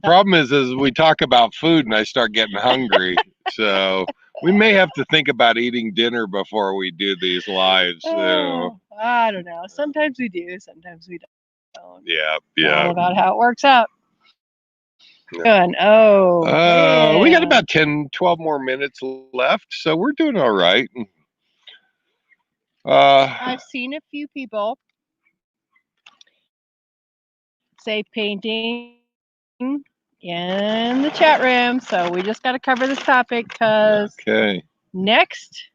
Problem is we talk about food and I start getting hungry. So we may have to think about eating dinner before we do these lives. I don't know. Sometimes we do, sometimes we don't. Yeah. All about how it works out. Yeah. We got about 10, 12 more minutes left, so we're doing all right. I've seen a few people say painting in the chat room, so we just got to cover this topic because next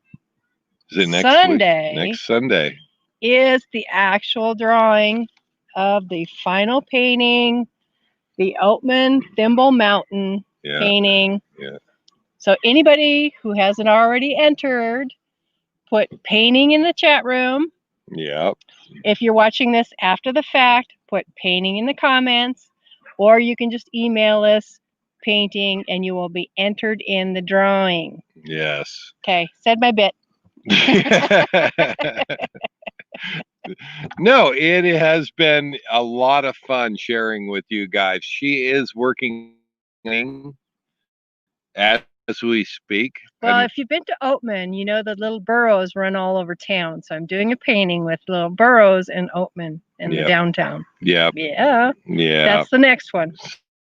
Sunday is the actual drawing of the final painting, the Oatman Thimble Mountain painting. Yeah. So anybody who hasn't already entered, put painting in the chat room. Yep. If you're watching this after the fact, put painting in the comments, or you can just email us painting and you will be entered in the drawing. Yes. Okay, said my bit. No, it has been a lot of fun sharing with you guys. She is working as we speak. Well, And if you've been to Oatman, you know the little burrows run all over town. So I'm doing a painting with little burrows in Oatman in the downtown. yeah, Yeah, yeah. that's the next one.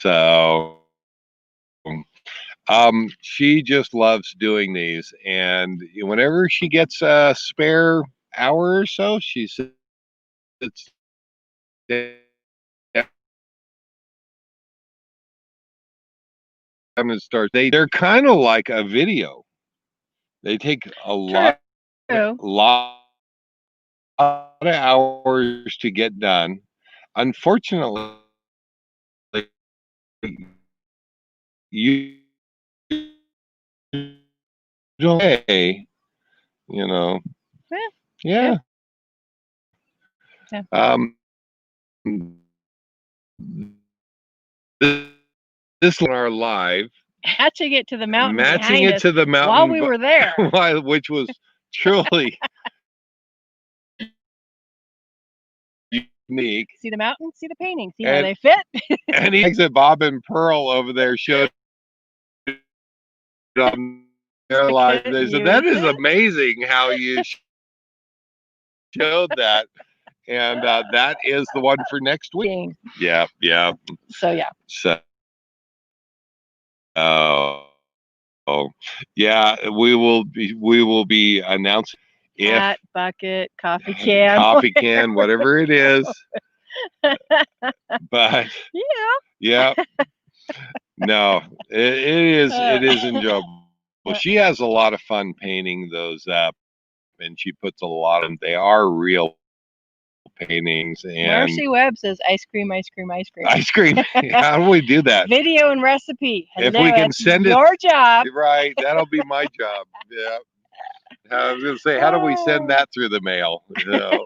So, she just loves doing these, and whenever she gets a spare hour or so, she sits down and starts. They're kind of like a video. They take a lot, True. lot of hours to get done. Unfortunately, you don't pay, you know. Yeah. Yeah. Yeah. This on our live, Matching it to the mountain matching behind it us to the mountain while we were there. which was truly unique. See the mountain, see the painting, see how And they fit. and he thinks that Bob and Pearl over there showed on their live. They said that is amazing how you showed that, and that is the one for next week. Yeah, yeah. So yeah. So, yeah, we will be announcing if Hat, bucket, coffee can, whatever it is. But yeah. No, it is enjoyable. Well, she has a lot of fun painting those up, and she puts a lot of them. They are real paintings. And Marcy Webb says ice cream, ice cream, ice cream. ice cream. How do we do that? Video and recipe. Hello, If we can send your job. Right, that'll be my job. Yeah. I was going to say, how do we send that through the mail? Yeah.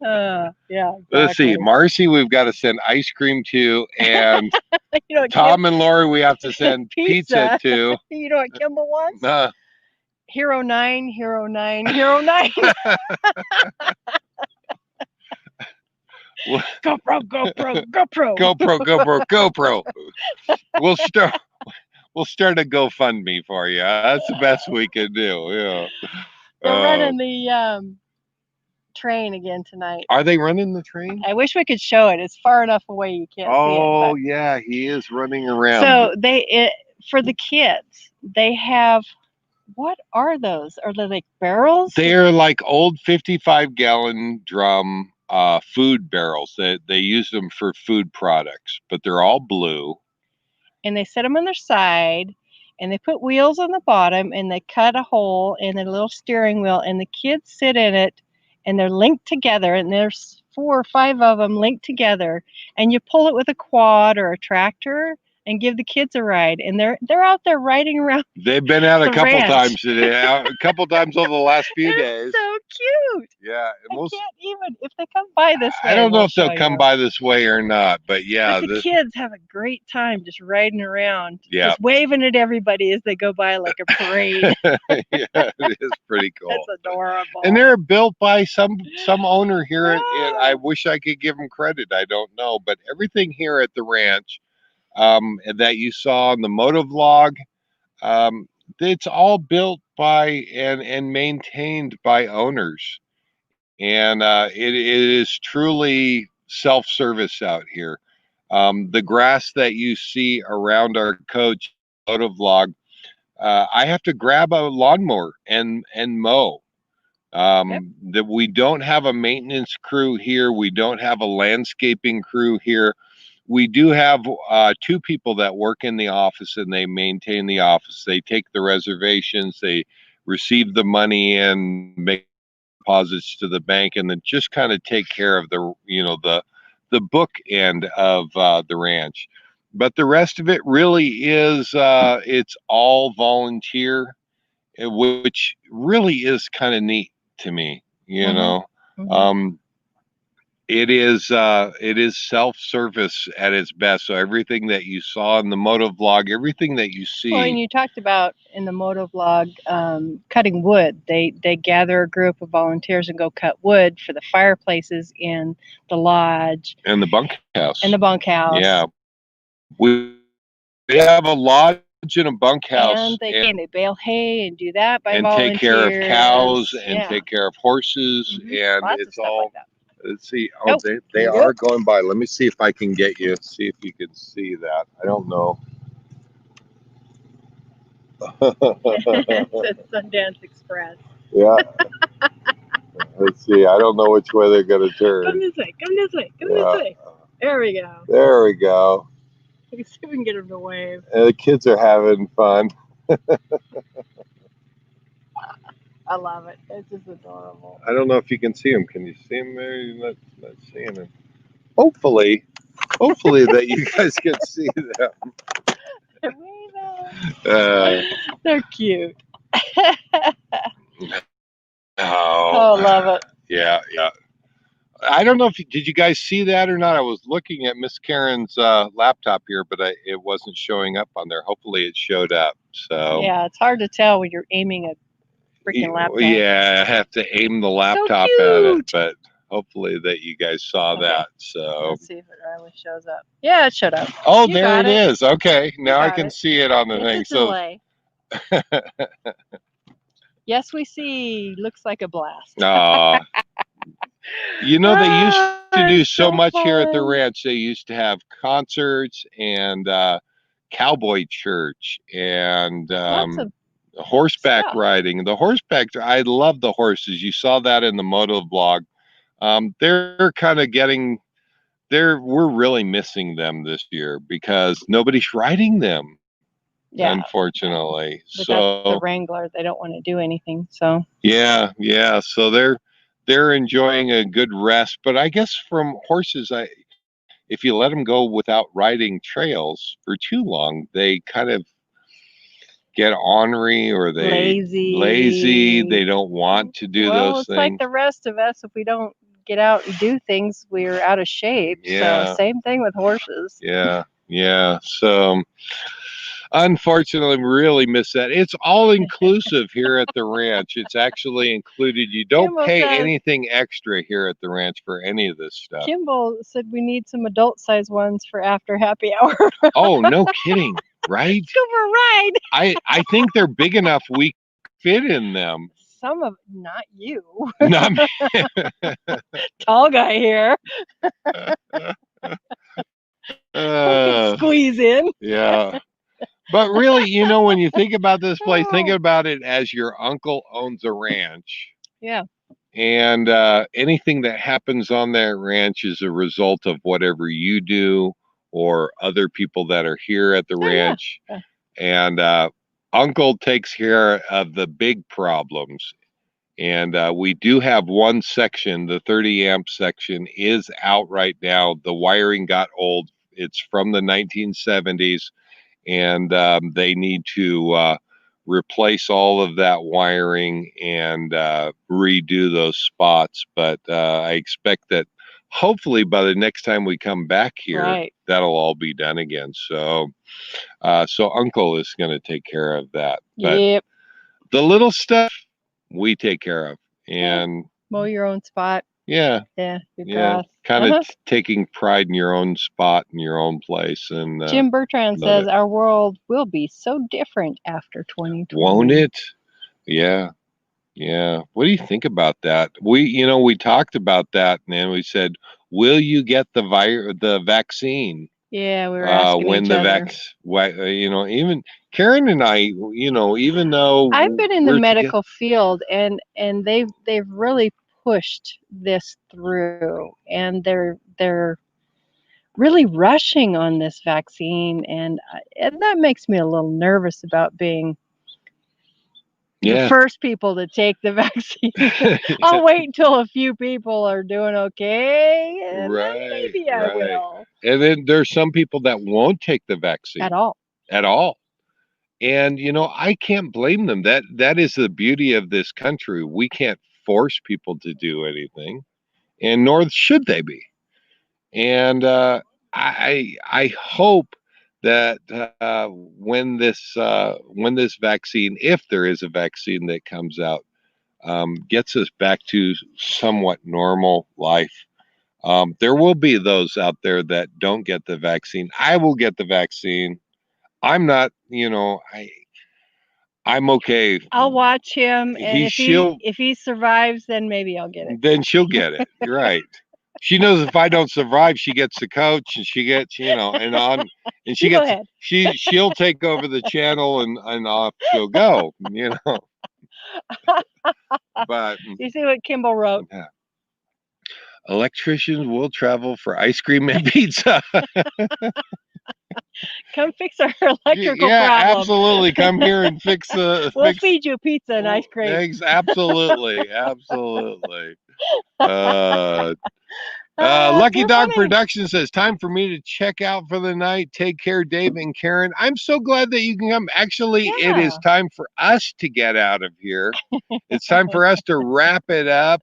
Exactly. Let's see, Marcy, we've got to send ice cream to, and Tom and Lori, we have to send pizza to. You know what Kimball wants? Hero 9, Hero 9, Hero 9. GoPro, GoPro, GoPro. GoPro, GoPro, GoPro. We'll start a GoFundMe for you. That's the best we can do. Yeah. They're running the train again tonight. Are they running the train? I wish we could show it. It's far enough away you can't see it. Oh yeah, he is running around. So for the kids, they have, what are those? Are they like barrels? They're like old 55-gallon drum food barrels. They use them for food products, but they're all blue. And they set them on their side, and they put wheels on the bottom, and they cut a hole in a little steering wheel, and the kids sit in it, and they're linked together, and there's 4 or 5 of them linked together, and you pull it with a quad or a tractor and give the kids a ride, and they're out there riding around. They've been out a couple times today, a couple times over the last few days. So cute. Yeah, and I can't even, if they come by this way. I don't know if they'll come by this way or not, but yeah, but the kids have a great time just riding around, yeah, just waving at everybody as they go by like a parade. Yeah, it is pretty cool. That's adorable. And they're built by some owner here, and I wish I could give them credit. I don't know, but everything here at the ranch that you saw on the motovlog, it's all built by and maintained by owners, and it is truly self-service out here. The grass that you see around our coach motovlog, I have to grab a lawnmower and mow. That we don't have a maintenance crew here. We don't have a landscaping crew here. We do have 2 people that work in the office, and they maintain the office. They take the reservations, they receive the money and make deposits to the bank, and then just kind of take care of the book end of the ranch. But the rest of it really is it's all volunteer, which really is kind of neat to me. You know. It is self-service at its best. So everything that you saw in the motovlog, everything that you Well, and see, you talked about in the motovlog cutting wood. They gather a group of volunteers and go cut wood for the fireplaces in the lodge and the bunkhouse. and the bunkhouse. Yeah, we have a lodge and a bunkhouse, And they bale hay and do that by and volunteers. take care of cows and Yeah. take care of horses, and Lots of it's stuff all. like that. Let's see. Oh, Nope. they Nope. are going by. Let me see if I can get you. See if you can see that. I don't know. It says Sundance Express. Yeah. Let's see. I don't know which way they're going to Come turn. this way. Come this way. Come this way. There we go. There we go. Let's see if we can get them to wave. And the kids are having fun. I love it. It's just adorable. I don't know if you can see them. Can you see them there? You're not seeing them. Hopefully that you guys can see them. They're cute. Oh, love it. Yeah. I don't know if did you guys see that or not. I was looking at Miss Karen's laptop here, but it wasn't showing up on there. Hopefully, it showed up. So yeah, it's hard to tell when you're aiming a freaking laptop. Yeah, I have to aim the laptop at it, but hopefully that you guys saw that. So let's see if it finally shows up. Yeah, it showed up. Oh, you there it is. Okay, now I can see it on the it's thing. A delay. Yes, we see. Looks like a blast. You know, they used to do so much here at the ranch. They used to have concerts and cowboy church and horseback riding. The horseback, I love the horses. You saw that in the moto vlog. They're kind of getting we're really missing them this year because nobody's riding them. Yeah, unfortunately. But so that's the Wrangler. They don't want to do anything. So yeah. So they're enjoying a good rest. But I guess from horses, if you let them go without riding trails for too long, they kind of get ornery or they lazy. They don't want to do those it's things. Like the rest of us. If we don't get out and do things, we're out of shape. Yeah. So same thing with horses. Yeah. So unfortunately, we really miss that. It's all inclusive here at the ranch. It's actually included. You don't Kimball pay says, anything extra here at the ranch for any of this stuff. Kimball said we need some adult size ones for after happy hour. Oh, no kidding. Right? Let's go for a ride. I think they're big enough we fit in them. Some of not you. Not me. Tall guy here. Squeeze in. Yeah. But really, you know, when you think about this place, think about it as your uncle owns a ranch. Yeah. And anything that happens on that ranch is a result of whatever you do or other people that are here at the ranch. Yeah. And uncle takes care of the big problems. And we do have one section, the 30 amp section is out right now. The wiring got old. It's from the 1970s. And they need to replace all of that wiring and redo those spots. But I expect that hopefully by the next time we come back here, that'll all be done again. So Uncle is going to take care of that. But the little stuff we take care of. And mow your own spot. Yeah. Grass. Kind of taking pride in your own spot in your own place. And Jim Bertrand says our world will be so different after 2020. Won't it? Yeah. What do you think about that? We talked about that, and we said, "Will you get the vaccine?" Yeah, we were asking when each the other. Even Karen and I, even though I've been in the medical field, and they've really pushed this through, and they're really rushing on this vaccine, and that makes me a little nervous about being the first people to take the vaccine. I'll wait until a few people are doing okay, and then maybe I will. And then there's some people that won't take the vaccine at all. And I can't blame them. That is the beauty of this country. We can't force people to do anything. and nor should they be. And I hope that when this vaccine, if there is a vaccine that comes out, gets us back to somewhat normal life. There will be those out there that don't get the vaccine. I will get the vaccine. I'm not, I'm okay. I'll watch him, and She'll if he survives, then maybe I'll get it. then she'll get it. You're right. She knows if I don't survive, she gets the coach, and she gets, and on, and she You go gets, ahead. she'll take over the channel, and off she'll go. But You see what Kimball wrote? yeah. Electricians will travel for ice cream and pizza. Come fix our electrical Yeah, problem. absolutely. Come here and fix the. We'll feed you pizza and ice cream. Absolutely, absolutely. Lucky Dog funny. Productions says, time for me to check out for the night. Take care, Dave and Karen. I'm so glad that you can come. Actually, It is time for us to get out of here. It's time for us to wrap it up.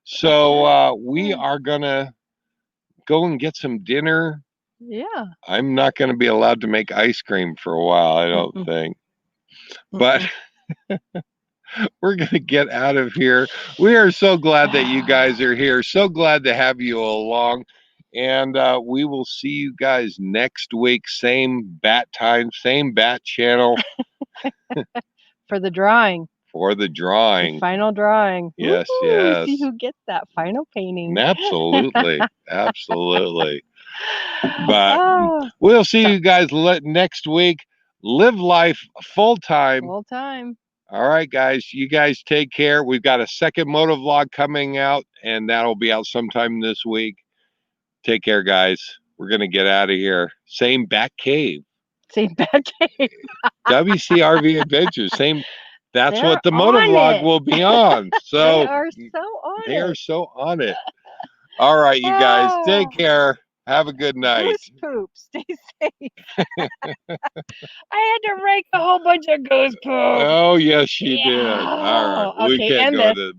So we are going to go and get some dinner. Yeah. I'm not going to be allowed to make ice cream for a while, I don't think. But we're going to get out of here. We are so glad that you guys are here. So glad to have you along. And we will see you guys next week. Same bat time, same bat channel. For the drawing. For the drawing. The final drawing. Yes, Woo-hoo, yes. See who gets that final painting. Absolutely. Absolutely. But we'll see you guys next week. Live life full time. Full time. All right, guys. You guys take care. We've got a second motovlog coming out, and that'll be out sometime this week. Take care, guys. We're going to get out of here. Same Bat Cave. Same Bat Cave. WCRV Adventures. Same. That's They're what the motovlog will be on. So they are so on it. They are so on it. All right, you guys. Take care. Have a good night. Goose poop. Stay safe. I had to rake a whole bunch of goose poop. Oh, yes, she did. All right. We can't go to